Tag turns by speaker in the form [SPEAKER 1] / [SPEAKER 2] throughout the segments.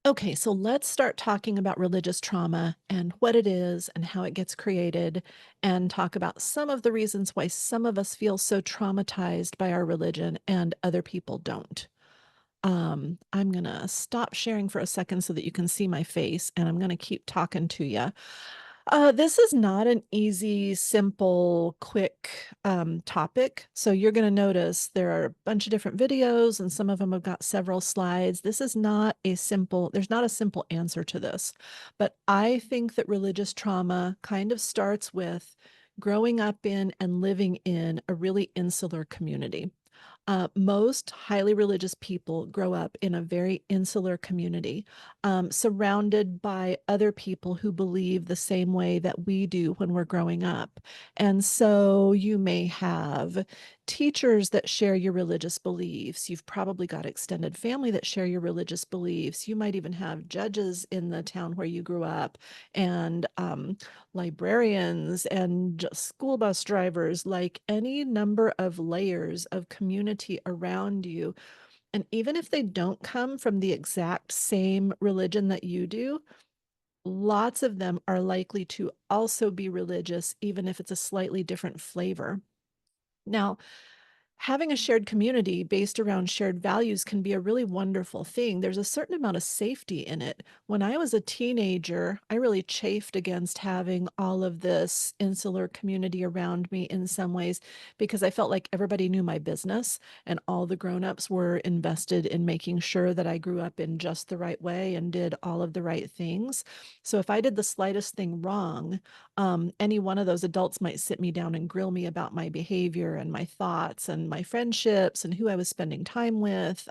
[SPEAKER 1] Okay, so let's start talking about religious trauma and what it is and how it gets created, and talk about some of the reasons why some of us feel so traumatized by our religion and other people don't. I'm going to stop sharing for a second so that you can see my face, and I'm going to keep talking to you. This is not an easy, simple, quick topic. So you're going to notice there are a bunch of different videos, and some of them have got several slides. This is not a simple, there's not a simple answer to this. But I think that religious trauma kind of starts with growing up in and living in a really insular community. Most highly religious people grow up in a very insular community, surrounded by other people who believe the same way that we do when we're growing up. And so you may have teachers that share your religious beliefs. You've probably got extended family that share your religious beliefs. You might even have judges in the town where you grew up, and librarians and school bus drivers, like any number of layers of community around you. And even if they don't come from the exact same religion that you do, lots of them are likely to also be religious, even if it's a slightly different flavor. Now, having a shared community based around shared values can be a really wonderful thing. There's a certain amount of safety in it. When I was a teenager, I really chafed against having all of this insular community around me in some ways, because I felt like everybody knew my business and all the grown-ups were invested in making sure that I grew up in just the right way and did all of the right things. So if I did the slightest thing wrong, any one of those adults might sit me down and grill me about my behavior and my thoughts and my friendships and who I was spending time with.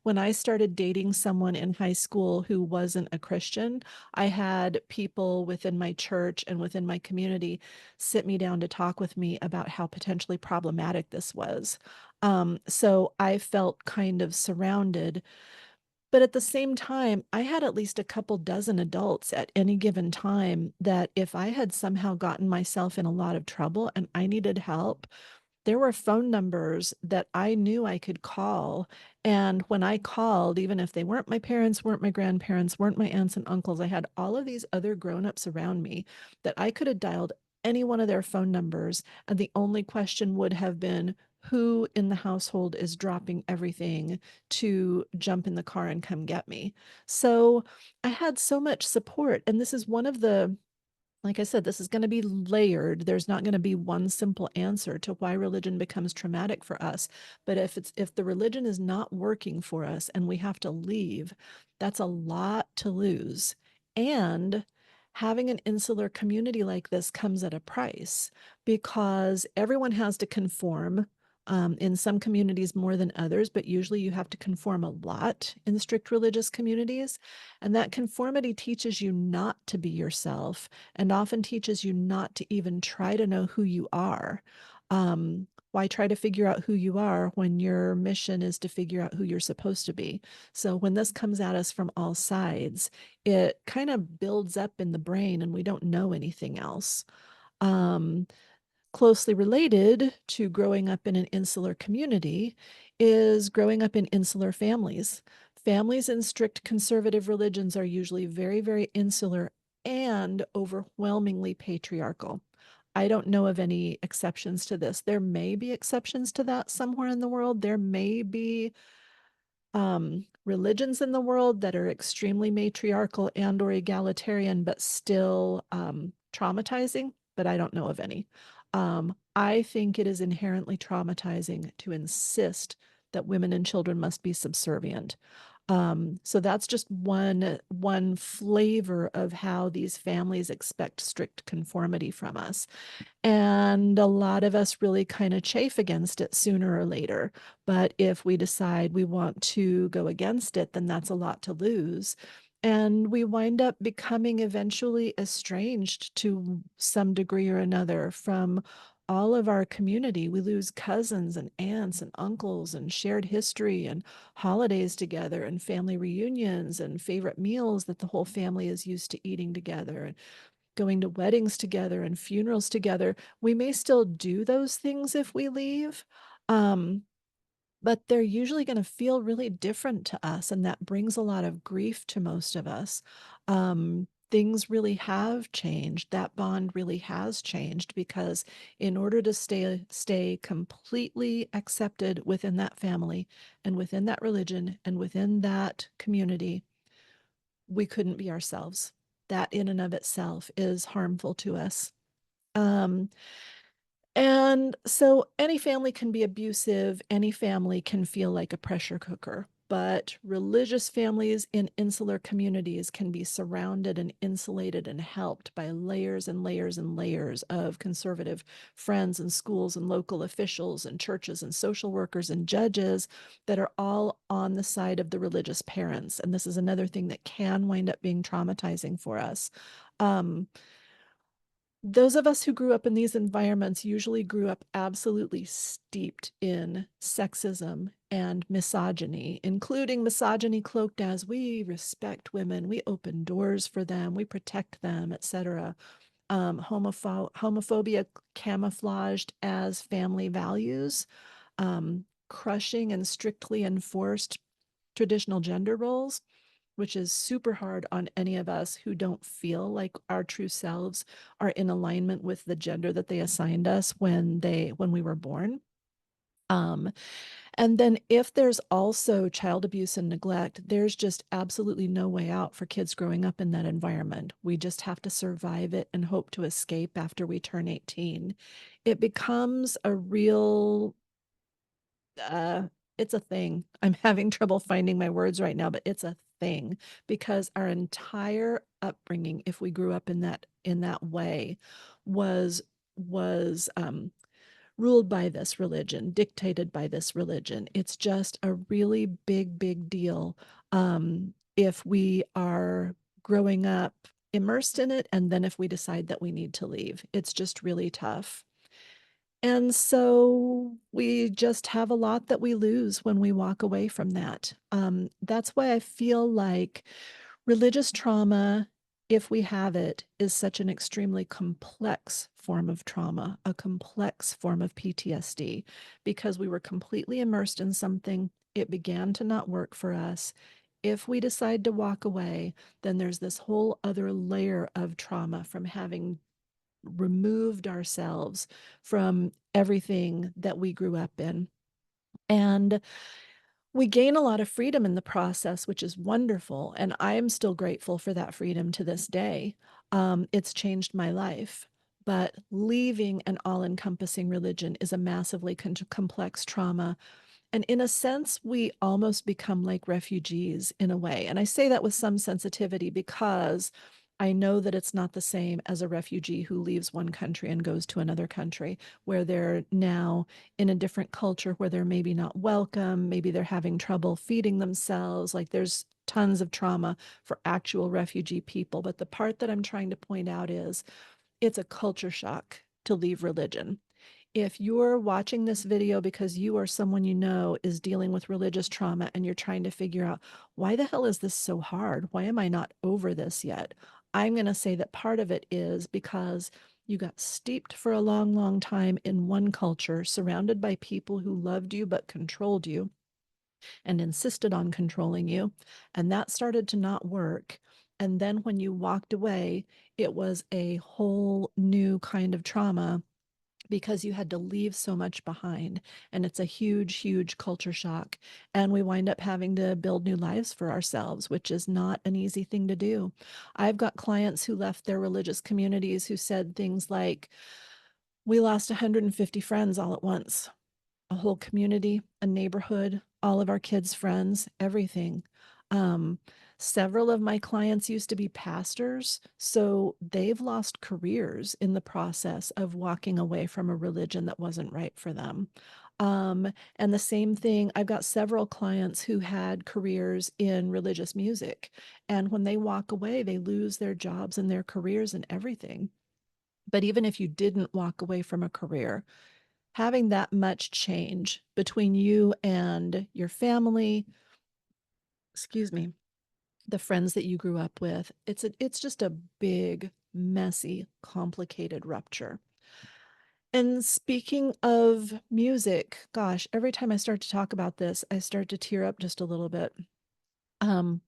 [SPEAKER 1] When I started dating someone in high school who wasn't a Christian, I had people within my church and within my community sit me down to talk with me about how potentially problematic this was. So I felt kind of surrounded, but at the same time, I had at least a couple dozen adults at any given time that if I had somehow gotten myself in a lot of trouble and I needed help, there were phone numbers that I knew I could call. And when I called, even if they weren't my parents, weren't my grandparents, weren't my aunts and uncles, I had all of these other grown-ups around me that I could have dialed any one of their phone numbers. And the only question would have been, who in the household is dropping everything to jump in the car and come get me? So I had so much support. And this is one of the, like I said, this is going to be layered. There's not going to be one simple answer to why religion becomes traumatic for us. But if the religion is not working for us and we have to leave, that's a lot to lose. And having an insular community like this comes at a price, because everyone has to conform. In some communities more than others, but usually you have to conform a lot in strict religious communities. And that conformity teaches you not to be yourself, and often teaches you not to even try to know who you are. Why try to figure out who you are when your mission is to figure out who you're supposed to be? So when this comes at us from all sides, it kind of builds up in the brain and we don't know anything else. Um, Closely related to growing up in an insular community is growing up in insular families. Families in strict conservative religions are usually very, very insular and overwhelmingly patriarchal. I don't know of any exceptions to this. There may be exceptions to that somewhere in the world. There may be religions in the world that are extremely matriarchal and or egalitarian, but still traumatizing, but I don't know of any. I think it is inherently traumatizing to insist that women and children must be subservient. So that's just one flavor of how these families expect strict conformity from us. And a lot of us really kind of chafe against it sooner or later. But if we decide we want to go against it, then that's a lot to lose. And we wind up becoming eventually estranged to some degree or another from all of our community. We lose cousins and aunts and uncles and shared history and holidays together and family reunions and favorite meals that the whole family is used to eating together, and going to weddings together and funerals together. We may still do those things if we leave. Um, but they're usually going to feel really different to us, and that brings a lot of grief to most of us. Things really have changed. That bond really has changed because in order to stay completely accepted within that family and within that religion and within that community, we couldn't be ourselves. That in and of itself is harmful to us. Um, and so any family can be abusive, any family can feel like a pressure cooker, but religious families in insular communities can be surrounded and insulated and helped by layers and layers and layers of conservative friends and schools and local officials and churches and social workers and judges that are all on the side of the religious parents. And this is another thing that can wind up being traumatizing for us. Um, those of us who grew up in these environments usually grew up absolutely steeped in sexism and misogyny, including misogyny cloaked as we respect women, we open doors for them, we protect them, etc. Homophobia camouflaged as family values, crushing and strictly enforced traditional gender roles, which is super hard on any of us who don't feel like our true selves are in alignment with the gender that they assigned us when we were born. Um, and then if there's also child abuse and neglect, there's just absolutely no way out for kids growing up in that environment. We just have to survive it and hope to escape after we turn 18. It becomes a real uh it's a thing. I'm having trouble finding my words right now, but it's a thing because our entire upbringing, if we grew up in that way, was was ruled by this religion, dictated by this religion. It's just a really big deal if we are growing up immersed in it, and then if we decide that we need to leave. It's just really tough. And so we just have a lot that we lose when we walk away from that. That's why I feel like religious trauma, if we have it, is such an extremely complex form of trauma, a complex form of PTSD, because we were completely immersed in something. It began to not work for us. If we decide to walk away, then there's this whole other layer of trauma from having removed ourselves from everything that we grew up in. And we gain a lot of freedom in the process, which is wonderful. And I am still grateful for that freedom to this day. It's changed my life. But leaving an all encompassing religion is a massively complex trauma. And in a sense, we almost become like refugees in a way. And I say that with some sensitivity because I know that it's not the same as a refugee who leaves one country and goes to another country where they're now in a different culture where they're maybe not welcome, maybe they're having trouble feeding themselves. Like there's tons of trauma for actual refugee people. But the part that I'm trying to point out is it's a culture shock to leave religion. If you're watching this video because you or someone you know is dealing with religious trauma and you're trying to figure out, why the hell is this so hard? Why am I not over this yet? I'm going to say that part of it is because you got steeped for a long time in one culture, surrounded by people who loved you but controlled you and insisted on controlling you. And that started to not work. And then when you walked away, it was a whole new kind of trauma because you had to leave so much behind. And it's a huge culture shock. And we wind up having to build new lives for ourselves, which is not an easy thing to do. I've got clients who left their religious communities who said things like, we lost 150 friends all at once, a whole community, a neighborhood, all of our kids' friends, everything. Um, Several of my clients used to be pastors, so they've lost careers in the process of walking away from a religion that wasn't right for them. And the same thing, I've got several clients who had careers in religious music, and when they walk away, they lose their jobs and their careers and everything. But even if you didn't walk away from a career, having that much change between you and your family, excuse me, the friends that you grew up with, it's just a big, messy, complicated rupture. And speaking of music, gosh, every time I start to talk about this, I start to tear up just a little bit. Um,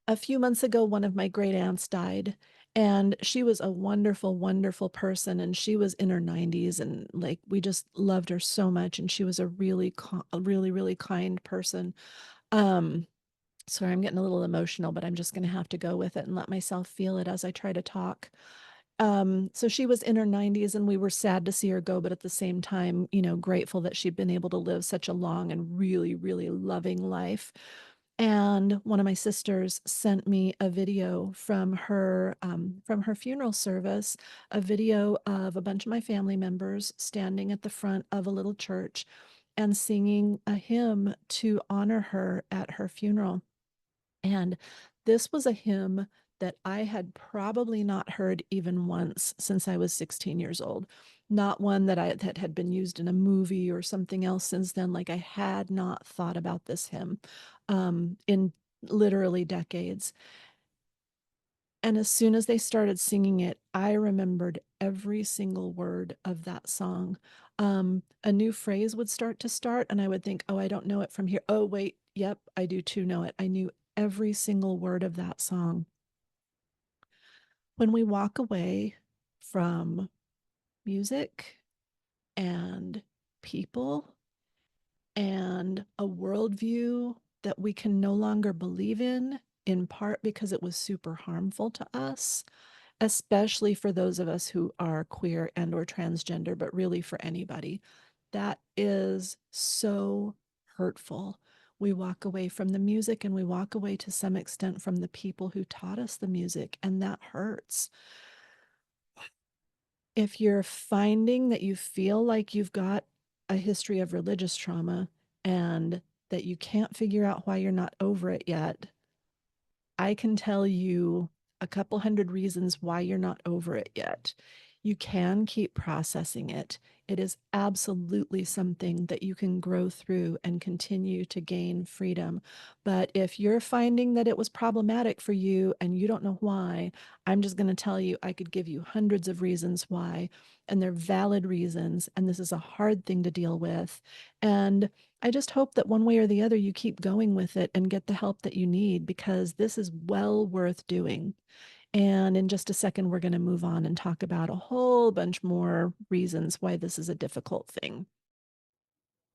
[SPEAKER 1] a few months ago, one of my great aunts died, and she was a wonderful, wonderful person, and she was in her 90s, and like we just loved her so much, and she was a really, really kind person. Um, Sorry, I'm getting a little emotional, but I'm just going to have to go with it and let myself feel it as I try to talk. So she was in her 90s and we were sad to see her go, but at the same time, grateful that she'd been able to live such a long and really, really loving life. And one of my sisters sent me a video from her funeral service, a video of a bunch of my family members standing at the front of a little church and singing a hymn to honor her at her funeral. And this was a hymn that I had probably not heard even once since I was 16 years old. Not one that had been used in a movie or something else since then. Like I had not thought about this hymn in literally decades. And as soon as they started singing it, I remembered every single word of that song. A new phrase would start, and I would think, oh, I don't know it from here. Oh, wait, yep, I do too know it. I knew every single word of that song. When we walk away from music and people and a worldview that we can no longer believe in part because it was super harmful to us, especially for those of us who are queer and or transgender, but really for anybody. That is so hurtful. We walk away from the music and we walk away to some extent from the people who taught us the music, and that hurts. If you're finding that you feel like you've got a history of religious trauma and that you can't figure out why you're not over it yet, I can tell you a couple hundred reasons why you're not over it yet. You can keep processing it. It is absolutely something that you can grow through and continue to gain freedom. But if you're finding that it was problematic for you and you don't know why, I'm just going to tell you I could give you hundreds of reasons why, and they're valid reasons. And this is a hard thing to deal with. And I just hope that one way or the other you keep going with it and get the help that you need because this is well worth doing. And in just a second, we're going to move on and talk about a whole bunch more reasons why this is a difficult thing.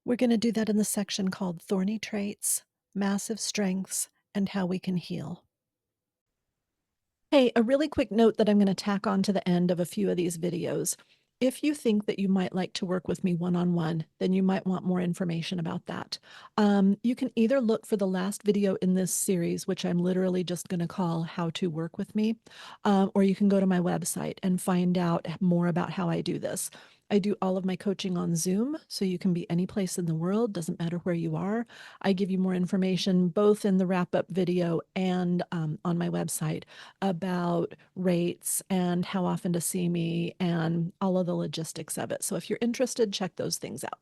[SPEAKER 1] We're going to do that in the section called Thorny Traits, Massive Strengths, and How We Can Heal. Hey, a really quick note that I'm going to tack on to the end of a few of these videos. If you think that you might like to work with me one-on-one, then you might want more information about that. You can either look for the last video in this series, which I'm literally just going to call How to Work with Me, or you can go to my website and find out more about how I do this. I do all of my coaching on Zoom, so you can be any place in the world, doesn't matter where you are. I give you more information both in the wrap-up video and on my website about rates and how often to see me and all of the logistics of it. So if you're interested, check those things out.